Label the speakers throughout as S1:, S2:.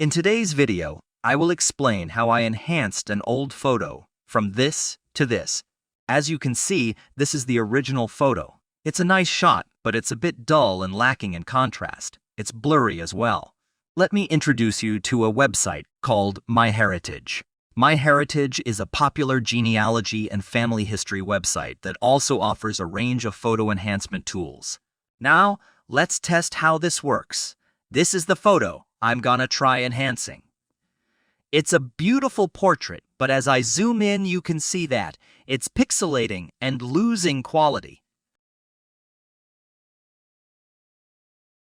S1: In today's video, I will explain how I enhanced an old photo from this to this. As you can see, this is the original photo. It's a nice shot, but it's a bit dull and lacking in contrast. It's blurry as well. Let me introduce you to a website called MyHeritage. MyHeritage is a popular genealogy and family history website that also offers a range of photo enhancement tools. Now, let's test how this works. This is the photo I'm gonna try enhancing. It's a beautiful portrait, but as I zoom in, you can see that it's pixelating and losing quality.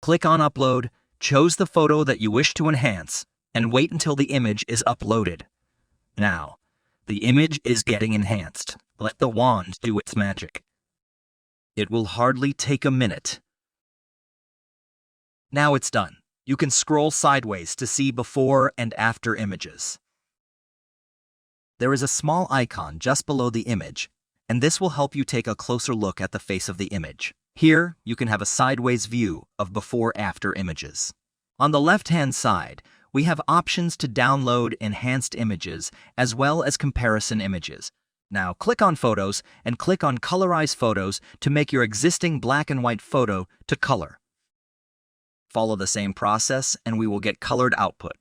S1: Click on Upload, choose the photo that you wish to enhance, and wait until the image is uploaded. Now, the image is getting enhanced. Let the wand do its magic. It will hardly take a minute. Now it's done. You can scroll sideways to see before and after images. There is a small icon just below the image, and this will help you take a closer look at the face of the image. Here, you can have a sideways view of before-after images. On the left-hand side, we have options to download enhanced images as well as comparison images. Now click on Photos and click on Colorize Photos to make your existing black and white photo to color. Follow the same process and we will get colored output.